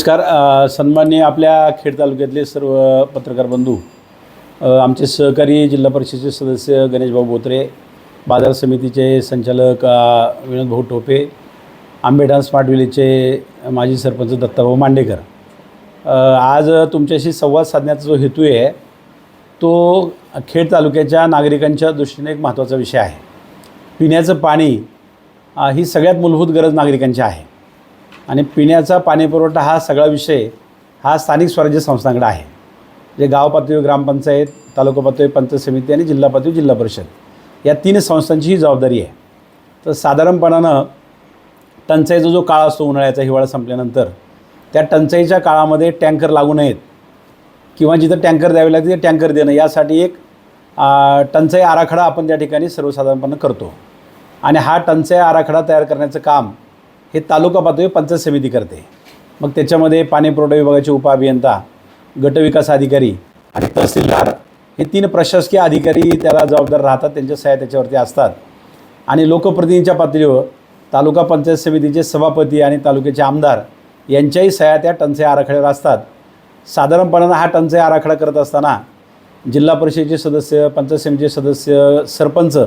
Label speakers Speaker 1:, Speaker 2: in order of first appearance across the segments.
Speaker 1: नमस्कार. सन्माननीय आपल्या खेड तालुक्यातले सर्व पत्रकार बंधू, आमचे सहकारी जिल्हा परिषदेचे सदस्य गणेशभाऊ बोत्रे, बाजार समितीचे संचालक विनोद भाऊ टोपे, आंबेडा स्मार्ट विलेजचे माजी सरपंच दत्ताभाऊ मांडेकर, आज तुमच्याशी संवाद साधण्याचा जो हेतू आहे तो खेड तालुक्याच्या नागरिकांच्या दृष्टीने एक महत्त्वाचा विषय आहे. पिण्याचं पाणी ही सगळ्यात मूलभूत गरज नागरिकांची आहे आणि पिण्याचा पाणीपुरवठा हा सगळा विषय हा स्थानिक स्वराज्य संस्थांकडे आहे. जे गाव पातळीवर ग्रामपंचायत, तालुका पातळीवर पंचायत समिती आणि जिल्हा पातळीवर जिल्हा परिषद या तीन संस्थांची ही जबाबदारी आहे. तर साधारणपणानं टंचाईचा जो काळ असतो, उन्हाळ्याचा, हिवाळा संपल्यानंतर, त्या टंचाईच्या काळामध्ये टँकर लागू नयेत किंवा जिथं टँकर द्यावे लागते ते टँकर देणं, यासाठी एक टंचाई आराखडा आपण त्या ठिकाणी सर्वसाधारणपणे करतो. आणि हा टंचाई आराखडा तयार करण्याचं काम हे तालुका पातळीवर पंचायत समिती करते. मग त्याच्यामध्ये पाणीपुरवठा विभागाचे उपअभियंता, गटविकास अधिकारी आणि तहसीलदार हे तीन प्रशासकीय अधिकारी त्याला जबाबदार राहतात. त्यांच्या सह्या त्याच्यावरती असतात. आणि लोकप्रतिनिधीच्या पातळीवर तालुका पंचायत समितीचे सभापती आणि तालुक्याचे आमदार यांच्याही सह्या त्या टंचाई आराखड्यावर असतात. साधारणपणानं हा टंचाई आराखडा करत असताना जिल्हा परिषदेचे सदस्य, पंचायत समितीचे सदस्य, सरपंच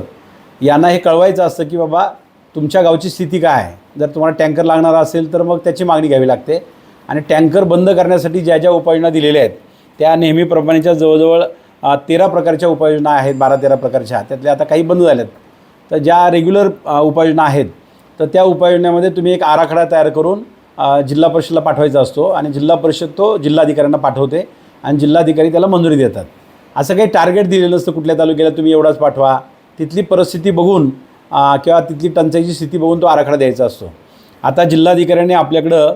Speaker 1: यांना हे कळवायचं असतं की बाबा तुमच्या गावची स्थिती काय आहे. जर तुम्हाला टँकर लागणार असेल तर मग त्याची मागणी घ्यावी लागते. आणि टँकर बंद करण्यासाठी ज्या ज्या उपाययोजना दिलेल्या आहेत त्या नेहमीप्रमाणेच्या जवळजवळ 13 प्रकारच्या उपाययोजना आहेत, 12-13 प्रकारच्या. त्यातल्या आता काही बंद झाल्यात. तर ज्या रेग्युलर उपाययोजना आहेत तर त्या उपाययोजनेमध्ये तुम्ही एक आराखडा तयार करून जिल्हा परिषदेला पाठवायचा असतो आणि जिल्हा परिषद तो जिल्हाधिकाऱ्यांना पाठवते आणि जिल्हाधिकारी त्याला मंजुरी देतात. असं काही टार्गेट दिलेलं नसतं कुठल्या तालुक्याला तुम्ही एवढाच पाठवा. तिथली परिस्थिती बघून किंवा तिथली टंचाईची स्थिती बघून तो आराखडा द्यायचा असतो. आता जिल्हाधिकाऱ्यांनी आपल्याकडं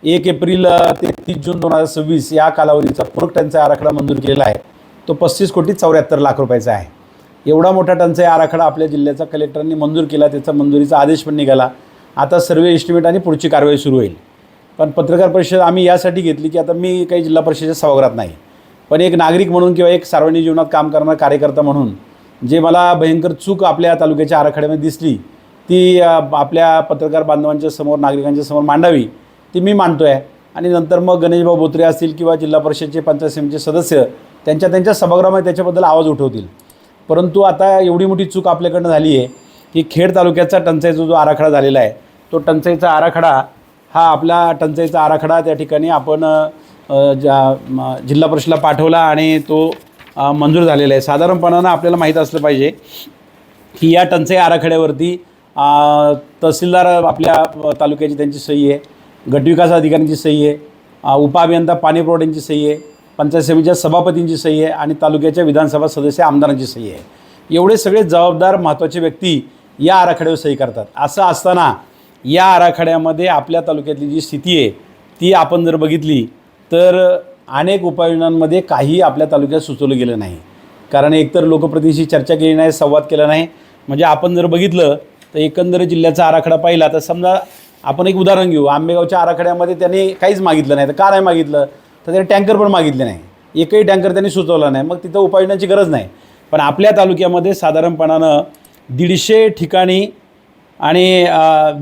Speaker 1: 1 एप्रिल ते 30 जून 2026 या कालावधीचा पूरक टंचाई आराखडा मंजूर केलेला आहे. तो 35,74,00,000 रुपयाचा आहे. एवढा मोठा टंचाई आराखडा आपल्या जिल्ह्याचा कलेक्टरांनी मंजूर केला. त्याचा मंजुरीचा आदेश पण निघाला. आता सर्वे एस्टिमेट आणि पुढची कारवाई सुरू होईल. पण पत्रकार परिषद आम्ही यासाठी घेतली की आता मी काही जिल्हा परिषदेच्या सभागृहात नाही, पण एक नागरिक म्हणून किंवा एक सार्वजनिक जीवनात काम करणारा कार्यकर्ता म्हणून जे मला भयंकर चूक आपल्या तालुक्याच्या आराखड्यामध्ये दिसली ती आपल्या पत्रकार बांधवांच्या समोर, नागरिकांच्या समोर मांडावी, ती मी मांडतो आहे. आणि नंतर मग गणेशभाऊ बोत्रे असतील किंवा जिल्हा परिषदेचे पंचायत समितीचे सदस्य त्यांच्या सभागृहामध्ये त्याच्याबद्दल आवाज उठवतील. परंतु आता एवढी मोठी चूक आपल्याकडनं झाली आहे की खेड तालुक्याचा टंचाईचा जो आराखडा झालेला आहे तो टंचाईचा आराखडा हा आपला टंचाईचा आराखडा त्या ठिकाणी आपण जिल्हा परिषदेला पाठवला आणि तो मंजूर झालेला आहे. साधारणपणानं आपल्याला माहीत असलं पाहिजे की या टंचाई आराखड्यावरती तहसीलदार आपल्या तालुक्याची त्यांची सही आहे, गटविकास अधिकाऱ्यांची सही आहे, उपअभियंता पाणीपुरवठ्यांची सही आहे, पंचायत समितीच्या सभापतींची सही आहे आणि तालुक्याच्या विधानसभा सदस्य आमदारांची सही आहे. एवढे सगळे जबाबदार महत्त्वाचे व्यक्ती या आराखड्यावर सही करतात. असं असताना या आराखड्यामध्ये आपल्या तालुक्यातली जी स्थिती आहे ती आपण जर बघितली तर अनेक उपाययोजनांमध्ये काही आपल्या तालुक्यात सुचवलं गेलं नाही. कारण एकतर लोकप्रतिनिधीशी चर्चा केली नाही, संवाद केला नाही. म्हणजे आपण जर बघितलं तर एकंदरीत जिल्ह्याचा आराखडा पाहिला तर समजा आपण एक उदाहरण घेऊ. आंबेगावच्या आराखड्यामध्ये त्यांनी काहीच मागितलं नाही. तर का नाही मागितलं तर त्याने टँकर पण मागितले नाही. एकही टँकर त्यांनी सुचवला नाही. मग तिथं उपाययोजनाची गरज नाही. पण आपल्या तालुक्यामध्ये साधारणपणानं 150 ठिकाणी आणि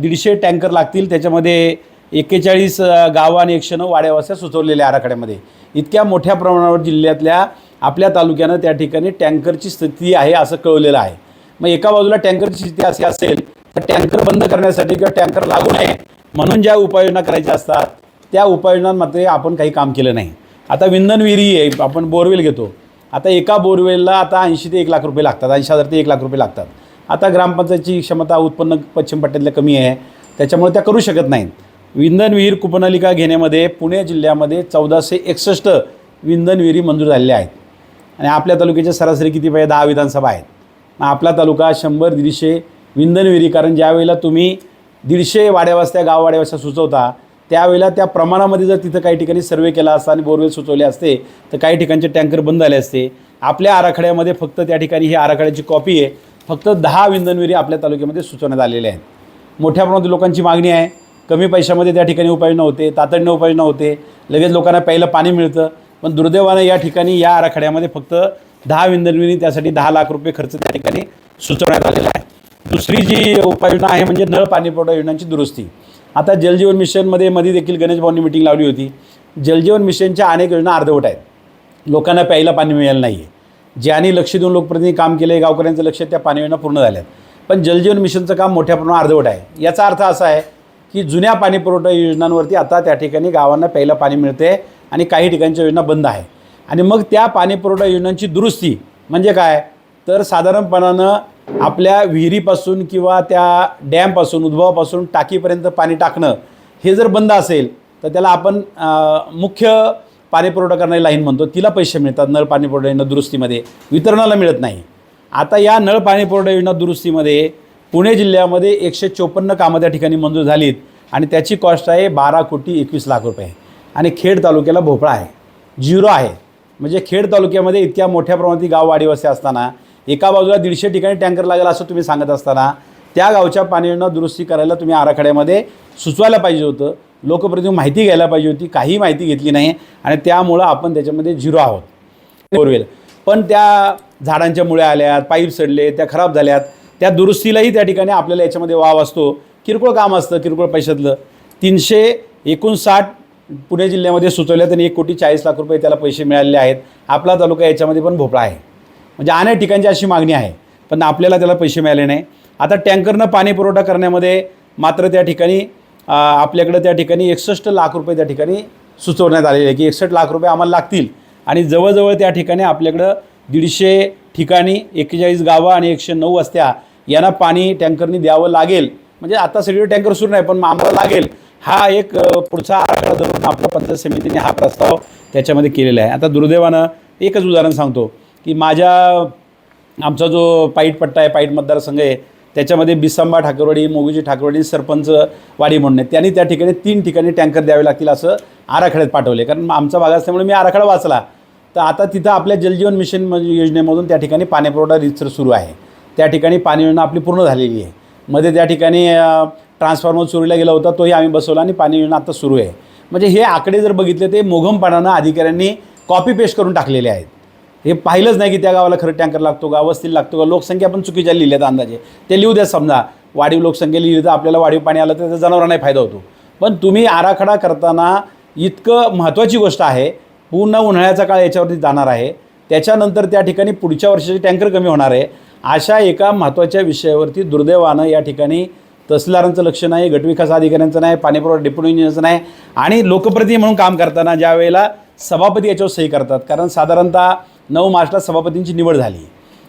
Speaker 1: 150 टँकर लागतील. त्याच्यामध्ये 41 गावं आणि 109 वाड्यावस्त्या सुचवलेल्या आराखड्यामध्ये. इतक्या मोठ्या प्रमाणावर जिल्ह्यातल्या आपल्या तालुक्यानं त्या ठिकाणी टँकरची स्थिती आहे असं कळवलेलं आहे. मग एका बाजूला टँकरची स्थिती अशी असेल तर टँकर बंद करण्यासाठी किंवा टँकर लागू नये म्हणून ज्या उपाययोजना करायच्या असतात त्या उपाययोजनांमध्ये आपण काही काम केलं नाही. आता विंधन विहिरी आहे, आपण बोरवेल घेतो. आता एका बोरवेलला आता 80 ते 1 लाख रुपये लागतात, 80,000 ते 1 लाख रुपये लागतात. आता ग्रामपंचायतची क्षमता उत्पन्न पश्चिम पट्ट्यातल्या कमी आहे, त्याच्यामुळे त्या करू शकत नाहीत. विंधन विहीर कुपनलिका घेण्यामध्ये पुणे जिल्ह्यामध्ये 1461 विंधन विहिरी मंजूर झालेल्या आहेत. आणि आपल्या तालुक्याच्या सरासरी किती पाहिजे? 10 विधानसभा आहेत. आपला तालुका 100-150 विंधन विहिरी, कारण ज्यावेळेला तुम्ही 150 वाड्यावस्त्या, गाववाड्यावस्त्या सुचवता त्यावेळेला त्या प्रमाणामध्ये जर तिथं काही ठिकाणी सर्वे केला असता आणि बोरवेल सुचवले असते तर काही ठिकाणचे टँकर बंद झाले असते. आपल्या आराखड्यामध्ये फक्त त्या ठिकाणी ही आराखड्याची कॉपी आहे. फक्त 10 विंधन विहिरी आपल्या तालुक्यामध्ये सुचवण्यात आलेल्या आहेत. मोठ्या प्रमाणात लोकांची मागणी आहे. कमी पैशामध्ये त्या ठिकाणी उपाययोजना होते, तातडीने उपाययोजना होते, लगेच लोकांना प्यायला पाणी मिळतं. पण दुर्दैवानं या ठिकाणी या आराखड्यामध्ये फक्त 10 विंधन विहिरी, त्यासाठी 10 लाख रुपये खर्च त्या ठिकाणी सुचवण्यात आलेला आहे. दुसरी जी उपाययोजना आहे म्हणजे नळ पाणीपुरवठा योजनांची दुरुस्ती. आता जलजीवन मिशनमध्ये मध्ये देखील गणेश भाऊंनी मिटिंग लावली होती. जलजीवन मिशनच्या अनेक योजना अर्धवट आहेत. लोकांना प्यायला पाणी मिळालं नाही आहे. ज्यांनी लक्ष देऊन लोकप्रतिनिधी काम केलं आहे, गावकऱ्यांचं लक्ष त्या पाणी योजना पूर्ण झाल्यात. पण जलजीवन मिशनचं काम मोठ्या प्रमाणात अर्धवट आहे. याचा अर्थ असा आहे की जुन्या पाणीपुरवठा योजनांवरती आता त्या ठिकाणी गावांना प्यायला पाणी मिळते आणि काही ठिकाणच्या योजना बंद आहे. आणि मग त्या पाणीपुरवठा योजनांची दुरुस्ती म्हणजे काय, तर साधारणपणानं आपल्या विहिरीपासून किंवा त्या डॅमपासून उद्भवापासून टाकीपर्यंत पाणी टाकणं हे जर बंद असेल तर त्याला आपण मुख्य पाणीपुरवठा करणारी लाईन म्हणतो, तिला पैसे मिळतात. नळ पाणीपुरवठा योजना दुरुस्तीमध्ये वितरणाला मिळत नाही. आता या नळ पाणीपुरवठा योजना दुरुस्तीमध्ये पुणे जिल्ह्यामध्ये 154 कामं त्या ठिकाणी मंजूर झालीत आणि त्याची कॉस्ट आहे 12,21,00,000 आणि खेड तालुक्याला भोपळा आहे, 0 आहे. म्हणजे खेड तालुक्यामध्ये इतक्या मोठ्या प्रमाणात गाव वाडीवस्ती असताना एका बाजूला 150 ठिकाणी टँकर लागेल असं तुम्ही सांगत असताना त्या गावच्या पाणी योजना दुरुस्ती करायला तुम्ही आराखड्यामध्ये सुचवायला पाहिजे होतं. लोकप्रतिनिधी माहिती घ्यायला पाहिजे होती. काही माहिती घेतली नाही आणि त्यामुळं आपण त्याच्यामध्ये 0 आहोत. बोरवेल पण त्या झाडांच्या मुळ्या आल्यात, पाईप सडले, त्या खराब झाल्यात, त्या दुरुस्तीलाही त्या ठिकाणी आपल्याला याच्यामध्ये वाव असतो. किरकोळ काम असतं, किरकोळ पैशातलं. 359 पुणे जिल्ह्यामध्ये सुचवल्यात आणि 1,40,00,000 त्याला पैसे मिळालेले आहेत. आपला तालुका याच्यामध्ये पण भोपळा आहे. म्हणजे अनेक ठिकाणची अशी मागणी आहे पण आपल्याला त्याला पैसे मिळाले नाही. आता टँकरनं पाणी पुरवठा करण्यामध्ये मात्र त्या ठिकाणी आपल्याकडं त्या ठिकाणी 61 लाख रुपये त्या ठिकाणी सुचवण्यात आलेले आहे की 61 लाख रुपये आम्हाला लागतील आणि जवळजवळ त्या ठिकाणी आपल्याकडं 150 ठिकाणी 41 गावं आणि 109 वस्त्या यांना पाणी टँकरनी द्यावं लागेल. म्हणजे आता सगळे टँकर सुरू नाही पण आम्हाला लागेल. हा एक पुढचा आराखडा धरून आपल्या पंचायत समितीने हा प्रस्ताव त्याच्यामध्ये केलेला आहे. आता दुर्दैवानं एकच उदाहरण सांगतो की आमचा जो पाईट पट्टा आहे, पाईट मतदारसंघ आहे, त्याच्यामध्ये बिसांबा ठाकरवाडी, मोगीची ठाकरवाडी, सरपंच वाडी म्हणून आहे. त्यांनी त्या ठिकाणी 3 ठिकाणी टँकर द्यावे लागतील असं आराखड्यात पाठवले. कारण आमचा भाग असल्यामुळे मी आराखडा वाचला. तर आता तिथं आपल्या जलजीवन मिशन योजनेमधून त्या ठिकाणी पाणीपुरवठा रितसर सुरू आहे. त्या ठिकाणी पाणी योजना आपली पूर्ण झालेली आहे. मध्ये त्या ठिकाणी ट्रान्सफॉर्मर चोरीला गेला होता, तोही आम्ही बसवला आणि पाणी योजना आता सुरू आहे. म्हणजे हे आकडे जर बघितले ते मोघमपणानं अधिकाऱ्यांनी कॉपी पेस्ट करून टाकलेले आहेत. हे पाहिलंच नाही की त्या गावाला खरं टँकर लागतो का, वस्तीला लागतो का. लोकसंख्या पण चुकीच्या लिहिल्यात अंदाजे, ते लिहू द्या. समजा वाढीव लोकसंख्या लिहिली तर आपल्याला वाढीव पाणी आलं तर त्याचा जनावरांनाही फायदा होतो. पण तुम्ही आराखडा करताना इतकं महत्त्वाची गोष्ट आहे, पूर्ण उन्हाळ्याचा काळ याच्यावरती जाणार आहे, त्याच्यानंतर त्या ठिकाणी पुढच्या वर्षाचे टँकर कमी होणार आहे. अशा एका महत्त्वाच्या विषयावरती दुर्दैवानं या ठिकाणी तहसीलदारांचं लक्ष नाही, गटविकास अधिकाऱ्यांचं नाही, पाणीपुरवठा डेप्युटी इंजिनियरचं नाही आणि लोकप्रतिनिधी म्हणून काम करताना ज्या वेळेला सभापती याच्यावर सही करतात, कारण साधारणतः 9 मार्चला सभापतींची निवड झाली,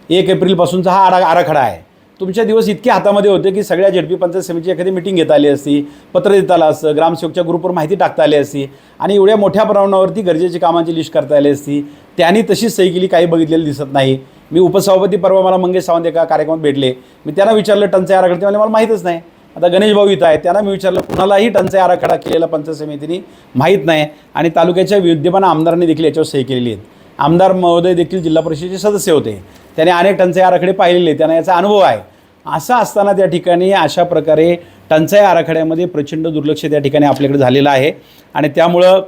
Speaker 1: 1 एप्रिलपासूनचा हा आराखडा आहे. तुमच्या दिवस इतके हातामध्ये होते की सगळ्या झेडपी पंचायत समितीची एखादी मिटिंग घेता आली असती, पत्र देता आलं असतं, ग्रामसेवकच्या ग्रुपवर माहिती टाकता आली असती आणि एवढ्या मोठ्या प्रमाणावरती गरजेची कामांची लिस्ट करता आली असती. त्यांनी तशीच सही केली, काही बघितलेलं दिसत नाही. मी उपसभापती परवा मला मंगेश सावंत एका कार्यक्रमात भेटले. मी त्यांना विचारलं टंचाई आराखडा, मला माहीतच नाही. आता गणेश भाऊ इथं आहे, त्यांना मी विचारलं कुणालाही टंचाई आराखडा केलेला पंचायत समितीने माहीत नाही आणि तालुक्याच्या विद्यमान आमदारांनी देखील याच्यावर सही केलेली आहेत. आमदार महोदय देखील जिल्हा परिषदेचे सदस्य होते, त्याने अनेक टंचाई आराखडे पाहिलेले, त्यांना याचा अनुभव आहे. असं असताना त्या ठिकाणी अशा प्रकारे टंचाई आराखड्यामध्ये प्रचंड दुर्लक्ष त्या ठिकाणी आपल्याकडे झालेलं आहे आणि त्यामुळं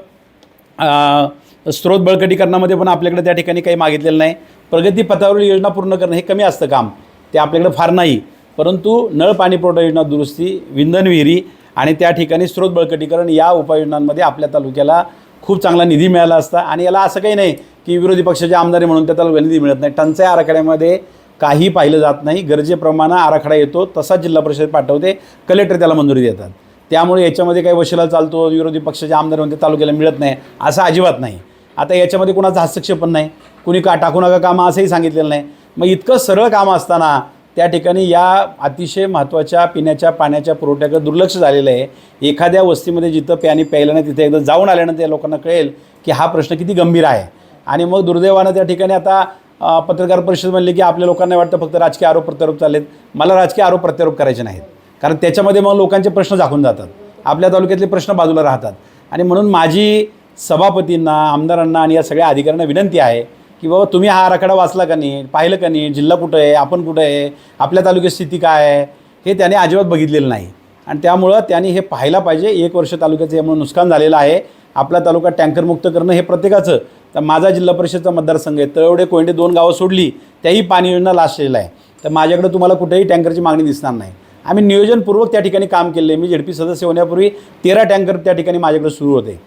Speaker 1: स्रोत बळकटीकरणामध्ये पण आपल्याकडे त्या ठिकाणी काही मागितलेलं नाही. प्रगतीपथावरील योजना पूर्ण करणं हे कमी असतं काम, ते आपल्याकडे फार नाही. परंतु नळ पाणी पुरवठा योजना दुरुस्ती, विंधन विहिरी आणि त्या ठिकाणी स्रोत बळकटीकरण या उपाययोजनांमध्ये आपल्या तालुक्याला खूप चांगला निधी मिळाला असता. आणि याला असं काही नाही की विरोधी पक्षाचे आमदार म्हणून त्या तालुक्याला निधी मिळत नाही. टंचाई आराखड्यामध्ये काही पाहिलं जात नाही. गरजेप्रमाणे आराखडा येतो तसा जिल्हा परिषद पाठवते, कलेक्टर त्याला मंजुरी देतात. त्यामुळे याच्यामध्ये काही वशिला चालतो, विरोधी पक्षाचे आमदार म्हणते तालुक्याला मिळत नाही, असं अजिबात नाही. आता याच्यामध्ये कोणाचा हस्तक्षेप पण नाही, कुणी टाकू नका कामं असंही सांगितलेलं नाही. मग इतकं सरळ कामं असताना त्या ठिकाणी या अतिशय महत्त्वाच्या पिण्याच्या पाण्याच्या पुरवठ्याकडे दुर्लक्ष झालेलं आहे. एखाद्या वस्तीमध्ये जिथं प्यायलं नाही तिथे एकदा जाऊन आल्यानंतर त्या लोकांना कळेल की हा प्रश्न किती गंभीर आहे. आणि मग दुर्दैवानं त्या ठिकाणी आता पत्रकार परिषद म्हणली की आपल्या लोकांना वाटतं फक्त राजकीय आरोप प्रत्यारोप चालेत. मला राजकीय आरोप प्रत्यारोप करायचे नाहीत, कारण त्याच्यामध्ये मग लोकांचे प्रश्न झाकून जातात, आपल्या तालुक्यातले प्रश्न बाजूला राहतात. आणि म्हणून माझी सभापतींना, आमदारांना आणि या सगळ्या अधिकाऱ्यांना विनंती आहे की बाबा तुम्ही हा आराखडा वाचला का नाही, पाहिलं का नाही, जिल्हा कुठं आहे, आपण कुठं आहे, आपल्या तालुक्याची स्थिती काय आहे, हे त्याने अजिबात बघितलेलं नाही. आणि त्यामुळं त्यांनी हे पाहायला पाहिजे. 1 वर्ष तालुक्याचं यामुळे नुकसान झालेलं आहे. आपला तालुका टँकरमुक्त करणं हे प्रत्येकाचं. तर माझा जिल्हा परिषदचा मतदारसंघ आहे, तळवडे कोयंडे 2 गावं सोडली त्याही पाणी योजना लास्ट आहे. तर माझ्याकडे तुम्हाला कुठेही टँकरची मागणी दिसणार नाही. आम्ही नियोजनपूर्वक त्या ठिकाणी काम केले. मी झेडपी सदस्य होण्यापूर्वी 13 टँकर त्या ठिकाणी माझ्याकडे सुरू होते.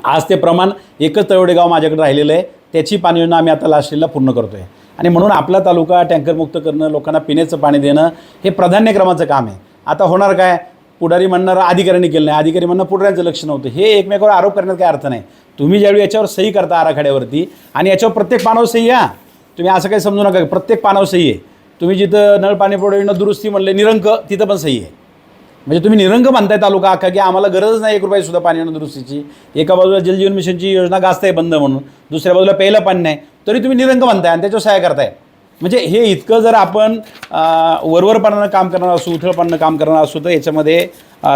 Speaker 1: आज ते प्रमाण एकच तळवडे गाव माझ्याकडे राहिलेलं आहे. त्याची पाणी योजना आम्ही आता लास्टला पूर्ण करतो आहे. आणि म्हणून आपला तालुका टँकरमुक्त करणं, लोकांना पिण्याचं पाणी देणं हे प्राधान्यक्रमाचं काम आहे. आता होणार काय, पुढारी म्हणणार अधिकाऱ्यांनी केलं नाही, अधिकारी म्हणणं पुढाऱ्यांचं लक्ष नव्हतं. हे एकमेकावर आरोप करण्यात काही अर्थ नाही. तुम्ही ज्यावेळी याच्यावर सही करता आराखड्यावरती आणि याच्यावर प्रत्येक पानावर सही आहे, तुम्ही असं काही समजू नका प्रत्येक पानावर सही आहे. तुम्ही जिथं नळ पाणी पुरवठा दुरुस्ती म्हणले निरंक, तिथं पण सही आहे. म्हणजे तुम्ही निरंक म्हणताय तालुका अख्खा की आम्हाला गरज नाही 1 रुपयासुद्धा पाणी दुरुस्तीची. एका बाजूला जलजीवन मिशनची योजना गाजताय बंद म्हणून, दुसऱ्या बाजूला प्यायला पाणी नाही, तरी तुम्ही निरंक म्हणताय आणि त्याच्यावर सहाय्य करताय. म्हणजे हे इतकं जर आपण वरवरपणानं काम करणार असू, उथळपणानं काम करणार असू तर याच्यामध्ये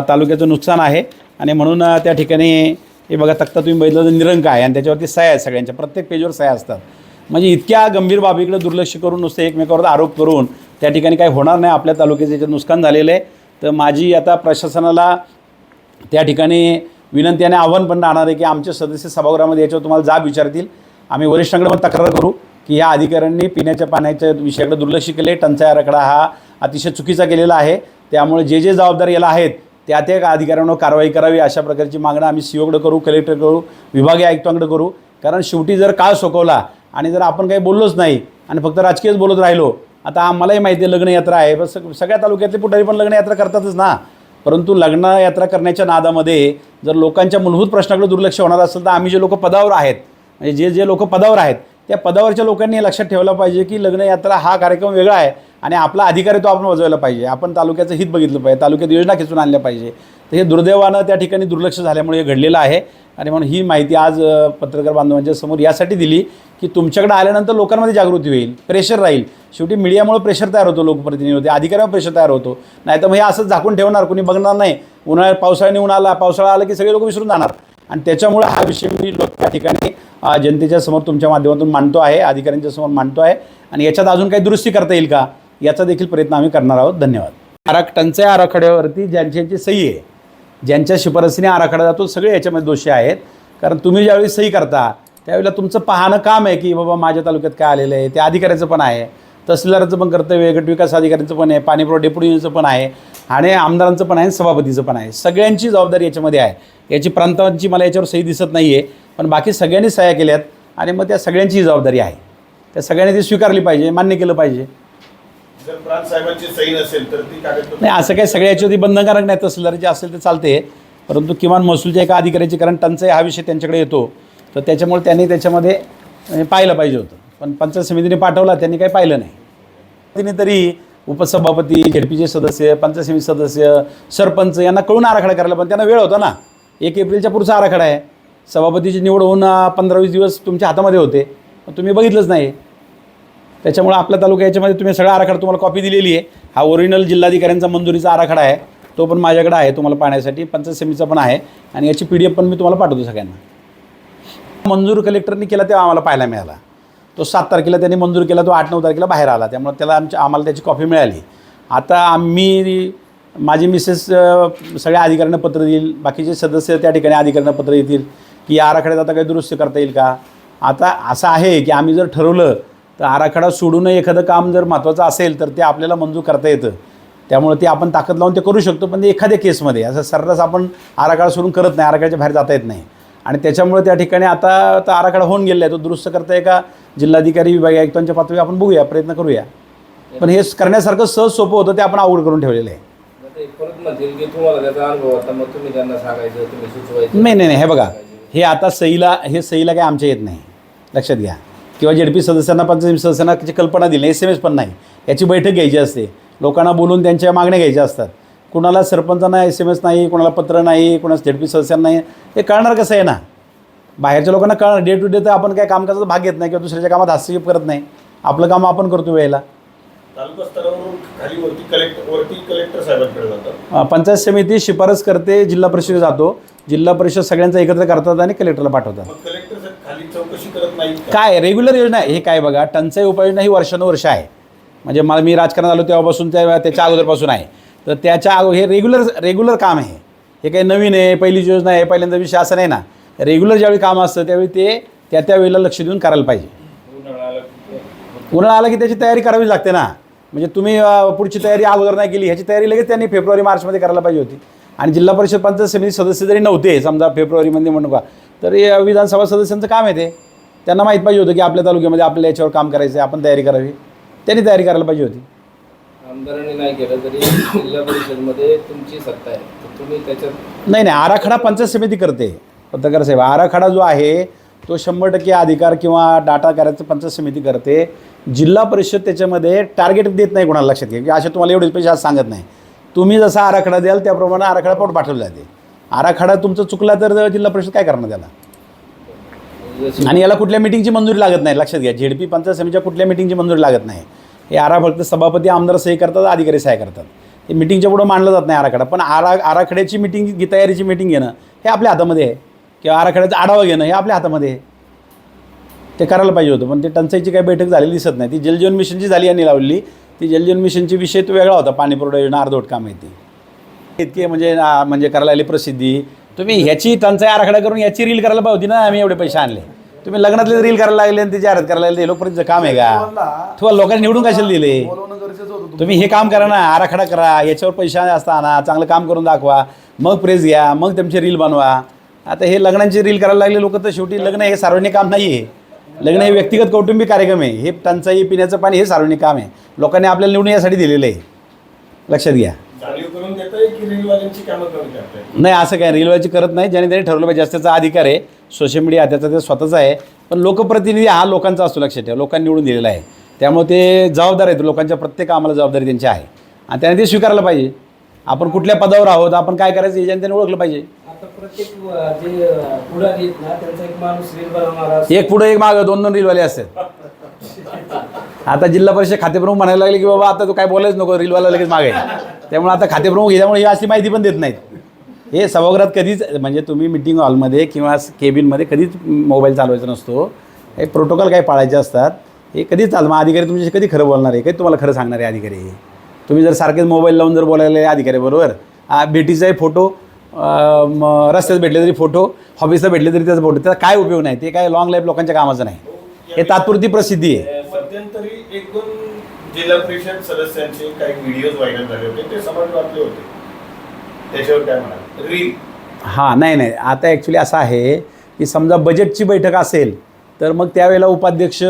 Speaker 1: तालुक्याचं नुकसान आहे. आणि म्हणून त्या ठिकाणी हे बघा तक्ता तुम्ही बघितलं तर निरंक आहे आणि त्याच्यावरती सह्या आहेत, सगळ्यांच्या प्रत्येक पेजवर सह्या असतात. म्हणजे इतक्या गंभीर बाबीकडे दुर्लक्ष करून नुसते एकमेकावर आरोप करून त्या ठिकाणी काही होणार नाही. आपल्या तालुक्याचं याच्यात नुकसान झालेलं आहे. तर माझी आता प्रशासनाला त्या ठिकाणी विनंती आणि आव्हान पण राहणार आहे की आमचे सदस्य सभागृहामध्ये याच्यावर तुम्हाला जाब विचारतील. आम्ही वरिष्ठांकडे पण तक्रार करू की या अधिकाऱ्यांनी पिण्याच्या पाण्याच्या विषयाकडे दुर्लक्ष केले. टंचाई आराखडा हा अतिशय चुकीचा केलेला आहे. त्यामुळे जे जबाबदार याला आहेत त्या अधिकाऱ्यांवर कारवाई करावी अशा प्रकारची मागणं आम्ही सीओकडे करू, कलेक्टर करू, विभागीय आयुक्तांकडे करू. कारण शेवटी जर काळ सोकवला आणि जर आपण काही बोललोच नाही आणि फक्त राजकीयच बोलत राहिलो, आता आम्हालाही माहिती आहे लग्नयात्रा आहे, बस सगळ्या तालुक्यातले पुढारी पण लग्नयात्रा करतातच ना. परंतु लग्नयात्रा करण्याच्या नादामध्ये जर लोकांच्या मूलभूत प्रश्नाकडे दुर्लक्ष होणार असेल तर आम्ही जे लोक पदावर आहेत, म्हणजे जे लोक पदावर आहेत त्या पदावरच्या लोकांनी हे लक्षात ठेवलं पाहिजे की लग्नयात्रा हा कार्यक्रम वेगळा आहे आणि आपला अधिकार आहे तो आपण वाजवायला पाहिजे. आपण तालुक्याचं हित बघितलं पाहिजे, तालुक्यात योजना खेचून आणल्या पाहिजे. तर हे दुर्दैवानं त्या ठिकाणी दुर्लक्ष झाल्यामुळे हे घडलेलं आहे. आणि म्हणून ही माहिती आज पत्रकार बांधवांच्या समोर यासाठी दिली की तुमच्याकडे आल्यानंतर लोकांमध्ये जागृती होईल, प्रेशर राहील. शेवटी मीडियामुळे प्रेशर तयार होतो, लोकप्रतिनिधी होते, अधिकाऱ्यावर प्रेशर तयार होतो. नाही तर मग हे असंच झाकून ठेवणार, कोणी बघणार नाही. उन्हाळ्यात पावसाळा आला की सगळे लोक विसरून जाणार. आणि त्याच्यामुळे हा विषय मी त्या ठिकाणी जनतेच्या समोर तुमच्या माध्यमातून मांडतो आहे, अधिकाऱ्यांच्या समोर मांडतो आहे. आणि याच्यात अजून काही दुरुस्ती करता येईल का याचा देखील प्रयत्न आम्ही करणार आहोत. धन्यवाद. टंचाई आराखड्यावरती ज्यांची सही आहे, ज्यांच्या शिफारसीने आराखडा जातो, सगळे याच्यामध्ये दोषी आहेत. कारण तुम्ही ज्यावेळी सही करता त्यावेळेला तुमचं पाहणं काम आहे की बाबा माझ्या तालुक्यात काय आलेलं आहे. ते अधिकाऱ्याचं पण आहे, तहसीलदाराचं पण कर्तव्य आहे, गट विकास अधिकाऱ्यांचं पण आहे, पाणीपुरवठा डेप्युटीचं पण आहे आणि आमदारांचं पण आहे, सभापतीचं पण आहे. सगळ्यांची जबाबदारी याच्यामध्ये आहे. याची प्रांतांची मला याच्यावर सही दिसत नाही आहे, पण बाकी सगळ्यांनी सह्या केल्यात आणि मग त्या सगळ्यांची जबाबदारी आहे. त्या सगळ्यांनी ती स्वीकारली पाहिजे, मान्य केलं पाहिजे.
Speaker 2: जर प्रांत साहेबांची सही नसेल तर ती कागदपत्र
Speaker 1: नाही, असं काही सगळ्या याच्यावरती बंधनकारक नाही. तहसीलदाराची असेल तर चालते, परंतु किमान महसूलच्या एका अधिकाऱ्याची, कारण टंचाई हा विषय त्यांच्याकडे येतो तर त्याच्यामुळे त्यांनी त्याच्यामध्ये पाहिलं पाहिजे होतं. पण पंचायत समितीने पाठवला, त्यांनी काही पाहिलं नाही. त्यांनी तरी उपसभापती, झेडपीचे सदस्य, पंचायत समिती सदस्य, सरपंच यांना कळून आराखडा करायला, पण त्यांना वेळ होता ना. 1 एप्रिलच्या पुढचा आराखडा आहे. सभापतीची निवड होऊन 15-20 दिवस तुमच्या हातामध्ये होते, पण तुम्ही बघितलंच नाही. त्याच्यामुळे आपल्या तालुक्या याच्यामध्ये तुम्ही सगळा आराखडा तुम्हाला कॉपी दिलेली आहे. हा ओरिजिनल जिल्हाधिकाऱ्यांचा मंजुरीचा आराखडा आहे, तो पण माझ्याकडे आहे तुम्हाला पाहण्यासाठी. पंचायत समितीचा पण आहे आणि याची PDF पण मी तुम्हाला पाठवतो सगळ्यांना. मंजूर कलेक्टरनी केला तेव्हा आम्हाला पाहायला मिळाला. तो 7 तारखेला त्यांनी मंजूर केला, तो 8-9 तारखेला बाहेर आला. त्यामुळे आम्हाला त्याची कॉपी मिळाली. आता माझी मिसेस सगळ्या अधिकाऱ्यांना पत्र देईल, बाकीचे सदस्य त्या ठिकाणी अधिकाऱ्यांना पत्र देतील की या आराखड्यात आता काही दुरुस्ती करता येईल का. आता असं आहे की आम्ही जर ठरवलं तर आराखडा सोडून एखादं काम जर महत्त्वाचं असेल तर ते आपल्याला मंजूर करता येतं. त्यामुळे ते आपण ताकद लावून ते करू शकतो, पण ते एखाद्या केसमध्ये असं सर्रास आपण आराखडा सोडून करत नाही, आराखड्याच्या बाहेर जाता येत नाही. आणि त्याच्यामुळे त्या ठिकाणी आता आराखडा होऊन गेला आहे, तो दुरुस्त करता आहे का जिल्हाधिकारी, विभागीय आयुक्तांच्या पातळीवर आपण बघूया, प्रयत्न करूया. पण हे करण्यासारखं सहज सोपं होतं, ते आपण अवघड करून ठेवलेलं आहे. नाही, हे बघा, हे आता सहीला काय आमच्या येत नाही, लक्षात घ्या. किंवा झेडपी सदस्यांना, पंचायत सदस्यांना त्याची कल्पना दिली, SMS पण नाही. याची बैठक घ्यायची असते, लोकांना बोलून त्यांच्या मागण्या घ्यायच्या असतात. कुणाला सरपंचांना SMS नाही, कुणाला पत्र नाही, कुणाला झेडपी सदस्यांना नाही. हे कळणार कसं आहे ना, बाहेरच्या लोकांना कळणार. डे टू डे तर आपण काय कामकाजाचा भाग घेत नाही किंवा दुसऱ्याच्या कामात हस्तक्षेप करत नाही. आपलं काम आपण करतो वेळेला.
Speaker 2: तालुका स्तरावरून खाली वरती कलेक्टर साहेबांकडे जातात.
Speaker 1: पंचायत समिती शिफारस करते, जिल्हा परिषद जातो, जिल्हा परिषद सगळ्यांचा एकत्र करतात आणि कलेक्टरला पाठवतात.
Speaker 2: मग कलेक्टर खाली चौकशी करत नाही
Speaker 1: काय रेग्युलर योजना आहे. हे काय बघा, टंचाई उपाययोजना ही वर्षानुवर्ष आहे. म्हणजे मी राजकारणात आलो तेव्हापासून त्याच्या अगोदरपासून आहे. तर हे रेग्युलर काम आहे. हे काही नवीन आहे, पहिलीच योजना आहे, पहिल्यांदा विषय असं नाही ना. रेग्युलर ज्यावेळी काम असतं त्यावेळी ते त्या वेळेला लक्ष देऊन करायला पाहिजे. उन्हाळा आला की त्याची तयारी करावी लागते ना. म्हणजे तुम्ही पुढची तयारी अगोदर नाही केली, ह्याची तयारी लगेच त्यांनी फेब्रुवारी मार्चमध्ये करायला पाहिजे होती. आणि जिल्हा परिषद पंचायत समिती सदस्य जरी नव्हते समजा फेब्रुवारीमध्ये म्हणू का, तर हे विधानसभा सदस्यांचं काम आहे ते. त्यांना माहीत पाहिजे होतं की आपल्या तालुक्यामध्ये आपल्याला याच्यावर काम करायचं आहे, आपण तयारी करावी. त्यांनी तयारी करायला पाहिजे होती.
Speaker 3: आमदारांनी नाही केलं तरी जिल्हा परिषदमध्ये तुमची सत्ता आहे, तर तुम्ही त्याच्यात
Speaker 1: नाही आराखडा पंचायत समिती करते. पत्रकार साहेब, आराखडा जो आहे तो 100% अधिकार किंवा डाटा करायचं पंचायत समिती करते. जिल्हा परिषद त्याच्यामध्ये टार्गेट देत नाही कोणाला, लक्षात घ्या की असे तुम्हाला एवढेच पैसे आज सांगत नाही. तुम्ही जसा आराखडा द्याल त्याप्रमाणे आराखडा पोट पाठवला जाते. आराखडा तुमचा चुकला तर जिल्हा परिषद काय करणार त्याला.
Speaker 3: जशी
Speaker 1: आणि याला कुठल्या मिटिंगची मंजुरी लागत नाही, लक्षात घ्या. झेडपी पंचायत समितीच्या कुठल्या मिटिंगची मंजुरी लागत नाही. हे फक्त सभापती आमदार सही करतात, अधिकारी सह्या करतात. हे मिटिंगच्या पुढं मांडलं जात नाही आराखडा. पण आराखड्याची मिटिंग, तयारीची मिटिंग घेणं हे आपल्या हातामध्ये आहे, किंवा आराखड्याचा आढावा घेणं हे आपल्या हातामध्ये आहे. ते करायला पाहिजे होतं. पण ते टंचाईची काही बैठक झालेली दिसत नाही. ती जलजीवन मिशनची झाली यांनी लावली. ती जलजीवन मिशनची विषय तो वेगळा होता, पाणी पुरवठा योजना अर्धवट काम आहे ती. इतके म्हणजे करायला आली प्रसिद्धी. तुम्ही ह्याची टंचाई आराखडा करून याची रील करायला पाहिजे होती ना. आम्ही एवढे पैसे आणले, तुम्ही लग्नातले रील करायला लागले आणि त्याची जाहिरात करायला लागले. लोकप्रतिनिधीचं काम आहे का? तुम्हाला लोकांनी निवडून कशाला दिले? तुम्ही हे काम करा ना, आराखडा करा, याच्यावर पैसे असताना चांगलं काम करून दाखवा, मग प्रेस घ्या, मग तुमची रील बनवा. आता हे लग्नांची रील करायला लागले लोक, तर शेवटी लग्न हे सार्वजनिक काम नाही आहे. लग्न हे व्यक्तिगत कौटुंबिक कार्यक्रम आहे. हे टंचाई, पिण्याचं पाणी हे सार्वजनिक काम आहे. लोकांनी आपल्याला निवडून यासाठी दिलेलं आहे, लक्षात घ्या.
Speaker 2: जाणीव करून देताय की रीलवाल्यांची कामं करून करताय?
Speaker 1: नाही, असं काय रीलवाची करत नाही. ज्याने त्यांनी ठरवलं पाहिजे, त्याचा अधिकार आहे. सोशल मीडिया त्याचा ते स्वतःचा आहे. पण लोकप्रतिनिधी हा लोकांचा असतो, लक्षात ठेवा. लोकांनी निवडून दिलेला आहे, त्यामुळे ते जबाबदार आहेत. लोकांच्या प्रत्येक कामाला जबाबदारी त्यांची आहे आणि त्याने ते स्वीकारायला पाहिजे. आपण कुठल्या पदावर आहोत, आपण काय करायचं हे त्यांनी ओळखलं पाहिजे.
Speaker 3: आता प्रत्येक जे पुढारी आहेत ना, त्यांचा एक माणूस रील बनवणारा
Speaker 1: एक पुढे एक मागं 2-2 रीलवाले असतात. आता जिल्हा परिषद खातेप्रमुख म्हणायला लागले की बाबा आता तू काय बोलायच नको, रीलवाला लगेच मागे. त्यामुळे आता खातेप्रमुख याच्यामुळे ही अशी माहिती पण देत नाहीत. हे सभागृहात कधीच, म्हणजे तुम्ही मिटिंग हॉलमध्ये किंवा केबिनमध्ये कधीच मोबाईल चालवायचा नसतो. हे प्रोटोकॉल काही पाळायचे असतात. हे कधीच मग अधिकारी तुमच्याशी कधी खरं बोलणार आहे, कधी तुम्हाला खरं सांगणार आहे अधिकारी? तुम्ही जर सारखेच मोबाईल लावून जर बोलायला अधिकाऱ्याबरोबर, भेटीचाही फोटो, रस्त्यात भेटले तरी फोटो, ऑफिसला भेटले तरी त्याचा फोटो, त्याचा काय उपयोग नाही. ते काय लॉंग लाईफ लोकांच्या कामाचं नाही. हे तात्पुरती प्रसिद्धी आहे.
Speaker 2: मध्यंतरी 1-2 जिल्हा परिषद सदस्यांचे काही व्हिडिओज व्हायरल झाले होते, ते समाजवादले होते. त्याच्यावर काय म्हणाल? रील
Speaker 1: हां, नाही आता ॲक्च्युली असं आहे की समजा बजेटची बैठक असेल तर मग त्यावेळेला उपाध्यक्ष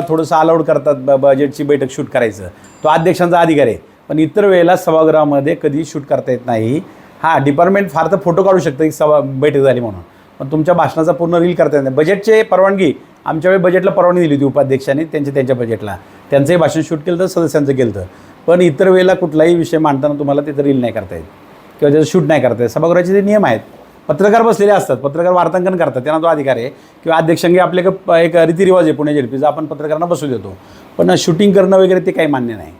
Speaker 1: थोडंसं अलाउड करतात बजेटची बैठक शूट करायचं. तो अध्यक्षांचा अधिकार आहे. पण इतर वेळेला सभागृहामध्ये कधी शूट करता येत नाही. हां, डिपार्टमेंट फार तर फोटो काढू शकतं की बैठक झाली म्हणून, पण तुमच्या भाषणाचा पूर्ण रील करता येत नाही. बजेटचे परवानगी आमच्या वेळी बजेटला परवानगी दिली होती उपाध्यक्षांनी, त्यांच्या बजेटला त्यांचंही भाषण शूट केलं तर सदस्यांचं केलं तर. पण इतर वेळेला कुठलाही विषय मांडताना तुम्हाला तिथं रील नाही करता येत किंवा त्याचं शूट नाही करता येत. सभागृहाचे ते नियम आहेत. पत्रकार बसलेले असतात, पत्रकार वार्तांकन करतात, त्यांना तो अधिकार आहे. किंवा अध्यक्षांगी आपले एक रीतिरिवाज आहे पुणे झेडपीचा, आपण पत्रकारांना बसू देतो. पण शूटिंग करणं वगैरे ते काही मान्य नाही.